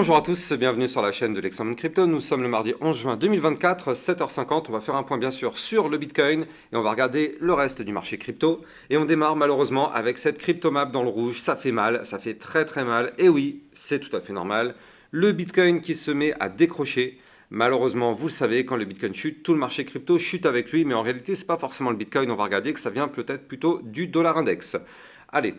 Bonjour à tous, bienvenue sur la chaîne de l'Examen Crypto. Nous sommes le mardi 11 juin 2024, 7h50. On va faire un point bien sûr sur le Bitcoin et on va regarder le reste du marché crypto. Et on démarre malheureusement avec cette crypto-map dans le rouge. Ça fait mal, ça fait très très mal. Et oui, c'est tout à fait normal. Le Bitcoin qui se met à décrocher. Malheureusement, vous le savez, quand le Bitcoin chute, tout le marché crypto chute avec lui. Mais en réalité, ce n'est pas forcément le Bitcoin. On va regarder que ça vient peut-être plutôt du dollar index. Allez.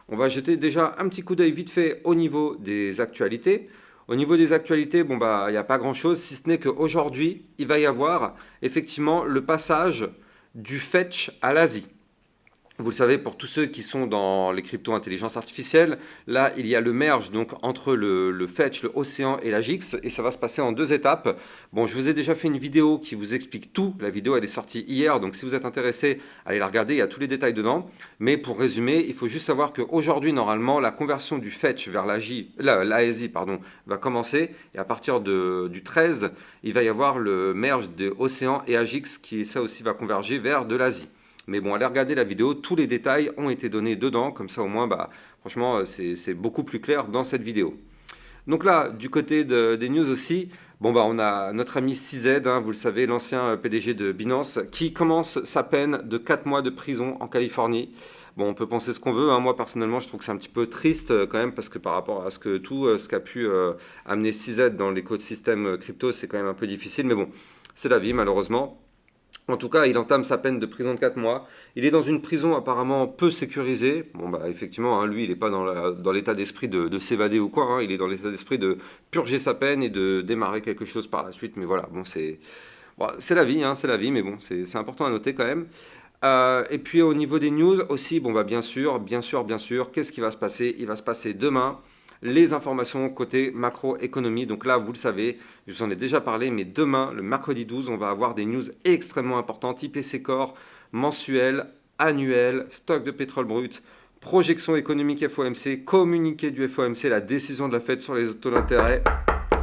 On va jeter déjà un petit coup d'œil vite fait au niveau des actualités. Au niveau des actualités, bon bah il n'y a pas grand-chose, si ce n'est qu'aujourd'hui, il va y avoir effectivement le passage du fetch à l'Asie. Vous le savez, pour tous ceux qui sont dans les crypto-intelligence artificielle, là, il y a le merge donc, entre le fetch, le océan et la GIX, et ça va se passer en 2 étapes. Bon, je vous ai déjà fait une vidéo qui vous explique tout. La vidéo, elle est sortie hier, donc si vous êtes intéressé, allez la regarder, il y a tous les détails dedans. Mais pour résumer, il faut juste savoir qu'aujourd'hui, normalement, la conversion du fetch vers l'ASI va commencer, et à partir du 13, il va y avoir le merge de océan et AGIX qui, ça aussi, va converger vers de l'Asie. Mais bon, allez regarder la vidéo, tous les détails ont été donnés dedans, comme ça au moins, bah, franchement, c'est beaucoup plus clair dans cette vidéo. Donc là, du côté des news aussi, bon bah on a notre ami CZ, hein, vous le savez, l'ancien PDG de Binance, qui commence sa peine de 4 mois de prison en Californie. Bon, on peut penser ce qu'on veut, hein. Moi personnellement, je trouve que c'est un petit peu triste quand même, parce que par rapport à ce qu'a pu amener CZ dans l'écosystème crypto, c'est quand même un peu difficile, mais bon, c'est la vie malheureusement. En tout cas, il entame sa peine de prison de 4 mois. Il est dans une prison apparemment peu sécurisée. Bon, bah, effectivement, hein, lui, il n'est pas dans l'état d'esprit de s'évader ou quoi. Hein. Il est dans l'état d'esprit de purger sa peine et de démarrer quelque chose par la suite. Mais voilà, bon, c'est la vie, hein, c'est la vie, mais bon, c'est important à noter quand même. Et puis au niveau des news aussi, bon, bah, bien sûr, qu'est-ce qui va se passer? Il va se passer demain les informations côté macroéconomie. Donc là, vous le savez, je vous en ai déjà parlé, mais demain, le mercredi 12, on va avoir des news extrêmement importantes. IPC Core, mensuel, annuel, stock de pétrole brut, projection économique FOMC, communiqué du FOMC, la décision de la Fed sur les taux d'intérêt.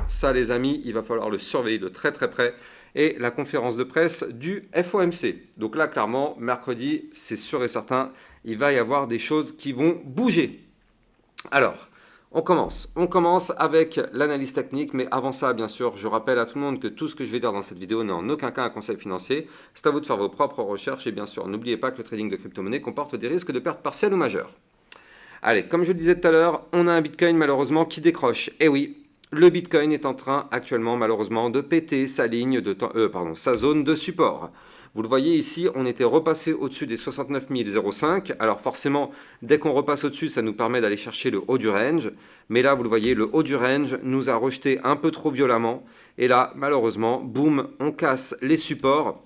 Ça, les amis, il va falloir le surveiller de très très près. Et la conférence de presse du FOMC. Donc là, clairement, mercredi, c'est sûr et certain, il va y avoir des choses qui vont bouger. Alors, on commence avec l'analyse technique, mais avant ça, bien sûr, je rappelle à tout le monde que tout ce que je vais dire dans cette vidéo n'est en aucun cas un conseil financier. C'est à vous de faire vos propres recherches et bien sûr, n'oubliez pas que le trading de crypto-monnaie comporte des risques de perte partielle ou majeure. Allez, comme je le disais tout à l'heure, on a un Bitcoin malheureusement qui décroche. Et oui, le Bitcoin est en train actuellement malheureusement de péter sa sa zone de support. Vous le voyez ici, on était repassé au-dessus des 69 005. Alors forcément, dès qu'on repasse au-dessus, ça nous permet d'aller chercher le haut du range. Mais là, vous le voyez, le haut du range nous a rejeté un peu trop violemment. Et là, malheureusement, boum, on casse les supports.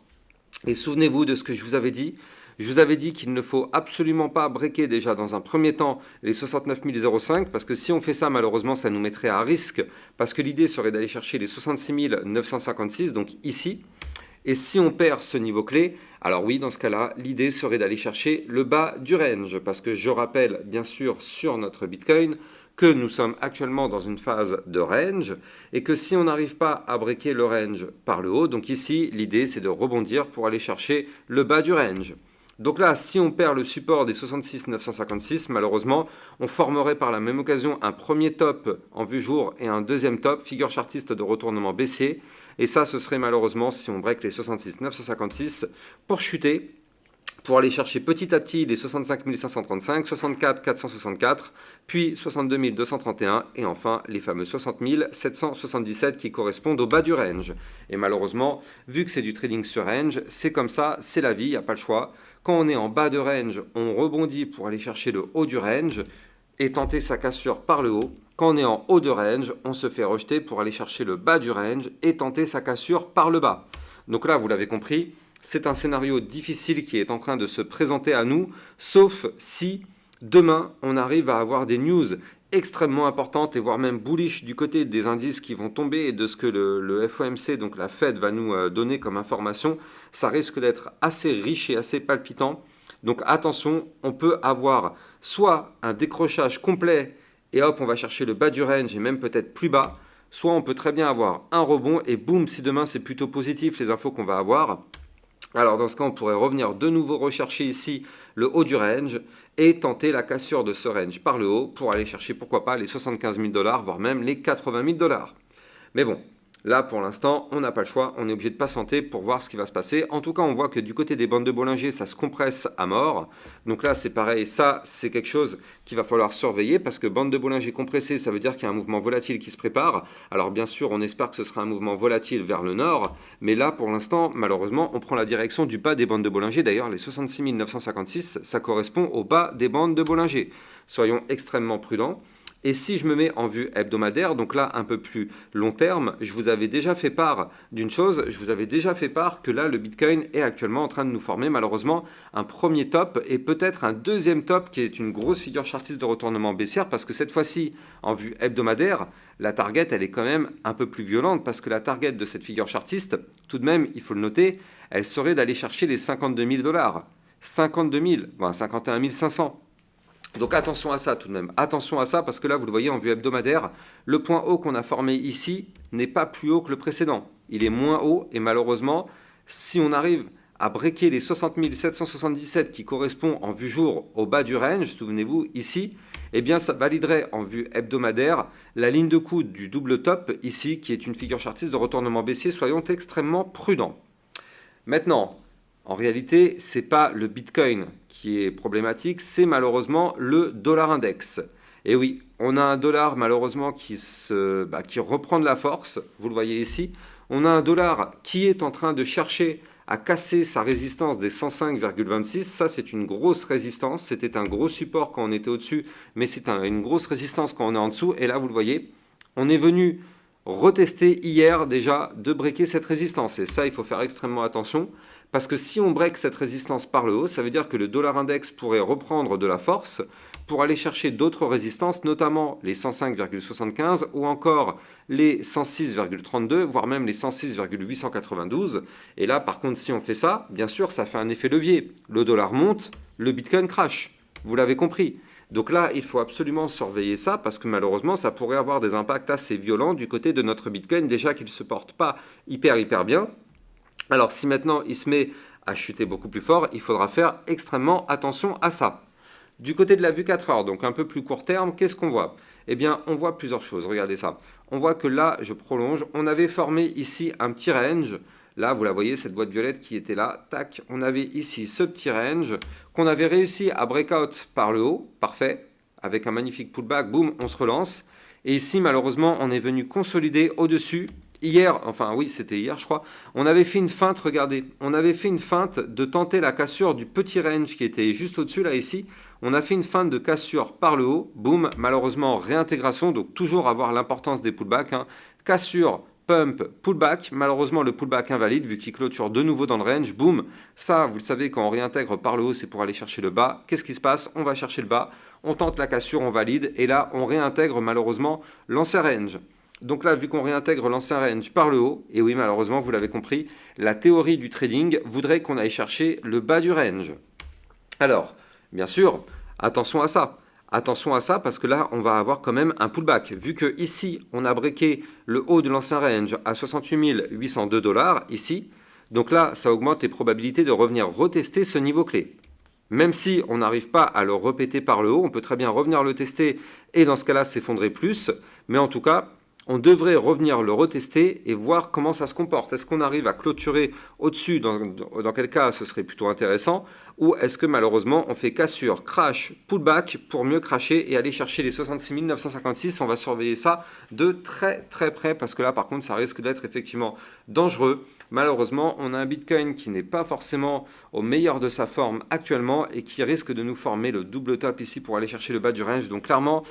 Et souvenez-vous de ce que je vous avais dit. Je vous avais dit qu'il ne faut absolument pas breaker déjà dans un premier temps les 69 005 parce que si on fait ça, malheureusement, ça nous mettrait à risque parce que l'idée serait d'aller chercher les 66 956, donc ici. Et si on perd ce niveau clé, alors oui, dans ce cas-là, l'idée serait d'aller chercher le bas du range. Parce que je rappelle, bien sûr, sur notre Bitcoin, que nous sommes actuellement dans une phase de range et que si on n'arrive pas à breaker le range par le haut, donc ici, l'idée, c'est de rebondir pour aller chercher le bas du range. Donc là, si on perd le support des 66 956, malheureusement, on formerait par la même occasion un premier top en vue jour et un deuxième top, figure chartiste de retournement baissier. Et ça, ce serait malheureusement si on break les 66 956 pour chuter, pour aller chercher petit à petit les 65 535, 64 464, puis 62 231 et enfin les fameux 60 777 qui correspondent au bas du range. Et malheureusement, vu que c'est du trading sur range, c'est comme ça, c'est la vie, il n'y a pas le choix. Quand on est en bas de range, on rebondit pour aller chercher le haut du range et tenter sa cassure par le haut. Quand on est en haut de range, on se fait rejeter pour aller chercher le bas du range et tenter sa cassure par le bas. Donc là, vous l'avez compris, c'est un scénario difficile qui est en train de se présenter à nous, sauf si demain, on arrive à avoir des news extrêmement importantes et voire même bullish du côté des indices qui vont tomber et de ce que le FOMC, donc la Fed, va nous donner comme information. Ça risque d'être assez riche et assez palpitant. Donc attention, on peut avoir soit un décrochage complet et hop, on va chercher le bas du range et même peut-être plus bas, soit on peut très bien avoir un rebond et boum, si demain c'est plutôt positif les infos qu'on va avoir, Alors dans ce cas, on pourrait revenir de nouveau rechercher ici le haut du range et tenter la cassure de ce range par le haut pour aller chercher, pourquoi pas, les 75 000 $, voire même les 80 000 $. Mais bon, là pour l'instant, on n'a pas le choix, on est obligé de patienter pour voir ce qui va se passer. En tout cas, on voit que du côté des bandes de Bollinger, ça se compresse à mort. Donc là, c'est pareil, ça, c'est quelque chose qu'il va falloir surveiller parce que bande de Bollinger compressée, ça veut dire qu'il y a un mouvement volatile qui se prépare. Alors bien sûr, on espère que ce sera un mouvement volatile vers le nord, mais là, pour l'instant, malheureusement, on prend la direction du bas des bandes de Bollinger. D'ailleurs, les 66 956, ça correspond au bas des bandes de Bollinger. Soyons extrêmement prudents. Et si je me mets en vue hebdomadaire, donc là un peu plus long terme, je vous avais déjà fait part d'une chose, je vous avais déjà fait part que là le Bitcoin est actuellement en train de nous former malheureusement un premier top et peut-être un deuxième top qui est une grosse figure chartiste de retournement baissière parce que cette fois-ci en vue hebdomadaire, la target elle est quand même un peu plus violente parce que la target de cette figure chartiste, tout de même il faut le noter, elle serait d'aller chercher les 52 000 $, 52 000, enfin 51 500. Donc attention à ça tout de même, attention à ça parce que là vous le voyez en vue hebdomadaire, le point haut qu'on a formé ici n'est pas plus haut que le précédent. Il est moins haut et malheureusement si on arrive à breaker les 60 777 qui correspond en vue jour au bas du range, souvenez-vous ici, eh bien ça validerait en vue hebdomadaire la ligne de coude du double top ici qui est une figure chartiste de retournement baissier, soyons extrêmement prudents. Maintenant, en réalité, ce n'est pas le Bitcoin qui est problématique, c'est malheureusement le dollar index. Et oui, on a un dollar malheureusement qui reprend de la force, vous le voyez ici. On a un dollar qui est en train de chercher à casser sa résistance des 105,26. Ça, c'est une grosse résistance. C'était un gros support quand on était au-dessus, mais c'est une grosse résistance quand on est en dessous. Et là, vous le voyez, on est venu retester hier déjà de breaker cette résistance. Et ça, il faut faire extrêmement attention. Parce que si on break cette résistance par le haut, ça veut dire que le dollar index pourrait reprendre de la force pour aller chercher d'autres résistances, notamment les 105,75 ou encore les 106,32, voire même les 106,892. Et là, par contre, si on fait ça, bien sûr, ça fait un effet levier. Le dollar monte, le Bitcoin crash. Vous l'avez compris. Donc là, il faut absolument surveiller ça parce que malheureusement, ça pourrait avoir des impacts assez violents du côté de notre Bitcoin, déjà qu'il ne se porte pas hyper bien. Alors si maintenant il se met à chuter beaucoup plus fort, il faudra faire extrêmement attention à ça. Du côté de la vue 4 heures, donc un peu plus court terme, qu'est-ce qu'on voit? Eh bien, on voit plusieurs choses, regardez ça. On voit que là, je prolonge, on avait formé ici un petit range. Là, vous la voyez, cette boîte violette qui était là, tac, on avait ici ce petit range qu'on avait réussi à breakout par le haut, parfait, avec un magnifique pullback, boum, on se relance. Et ici, malheureusement, on est venu consolider au-dessus. Hier, enfin oui, c'était hier, je crois, on avait fait une feinte, regardez, on avait fait une feinte de tenter la cassure du petit range qui était juste au-dessus, là, ici. On a fait une feinte de cassure par le haut, boum, malheureusement, réintégration, donc toujours avoir l'importance des pullbacks, hein. Cassure, pump, pullback, malheureusement, le pullback invalide, vu qu'il clôture de nouveau dans le range, boum. Ça, vous le savez, quand on réintègre par le haut, c'est pour aller chercher le bas. Qu'est-ce qui se passe? On va chercher le bas, on tente la cassure, on valide, et là, on réintègre malheureusement l'ancien range. Donc là, vu qu'on réintègre l'ancien range par le haut, et oui, malheureusement, vous l'avez compris, la théorie du trading voudrait qu'on aille chercher le bas du range. Alors, bien sûr, attention à ça. Attention à ça parce que là, on va avoir quand même un pullback. Vu que ici, on a breaké le haut de l'ancien range à 68 802 $, ici, donc là, ça augmente les probabilités de revenir retester ce niveau clé. Même si on n'arrive pas à le répéter par le haut, on peut très bien revenir le tester et dans ce cas-là, s'effondrer plus. Mais en tout cas, on devrait revenir le retester et voir comment ça se comporte. Est-ce qu'on arrive à clôturer au-dessus, dans quel cas ce serait plutôt intéressant, ou est-ce que malheureusement on fait cassure, crash, pullback pour mieux crasher et aller chercher les 66 956. On va surveiller ça de très près parce que là par contre ça risque d'être effectivement dangereux. Malheureusement, on a un Bitcoin qui n'est pas forcément au meilleur de sa forme actuellement et qui risque de nous former le double top ici pour aller chercher le bas du range. Donc clairement,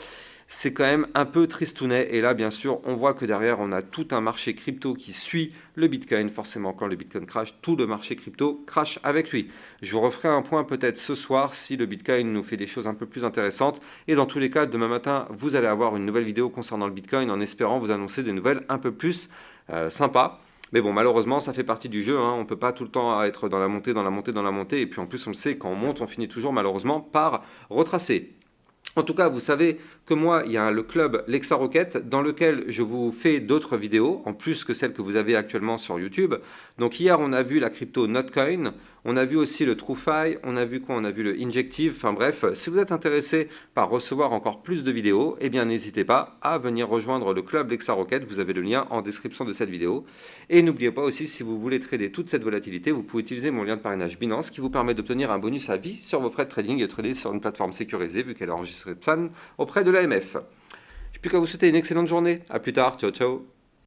c'est quand même un peu tristounet. Et là, bien sûr, on voit que derrière, on a tout un marché crypto qui suit le Bitcoin. Forcément, quand le Bitcoin crash, tout le marché crypto crash avec lui. Je vous referai un point peut-être ce soir si le Bitcoin nous fait des choses un peu plus intéressantes. Et dans tous les cas, demain matin, vous allez avoir une nouvelle vidéo concernant le Bitcoin en espérant vous annoncer des nouvelles un peu plus sympas. Mais bon, malheureusement, ça fait partie du jeu, hein. On ne peut pas tout le temps être dans la montée. Et puis en plus, on le sait, quand on monte, on finit toujours malheureusement par retracer. En tout cas, vous savez que moi, il y a le club Lexa Rocket dans lequel je vous fais d'autres vidéos, en plus que celles que vous avez actuellement sur YouTube. Donc hier, on a vu la crypto Notcoin, on a vu aussi le TrueFi, on a vu quoi? On a vu le Injective, enfin bref, si vous êtes intéressé par recevoir encore plus de vidéos, eh bien n'hésitez pas à venir rejoindre le club Lexa Rocket, vous avez le lien en description de cette vidéo. Et n'oubliez pas aussi, si vous voulez trader toute cette volatilité, vous pouvez utiliser mon lien de parrainage Binance qui vous permet d'obtenir un bonus à vie sur vos frais de trading et trader sur une plateforme sécurisée vu qu'elle est enregistrée auprès de l'AMF. Je n'ai plus qu'à vous souhaiter une excellente journée. A plus tard. Ciao, ciao.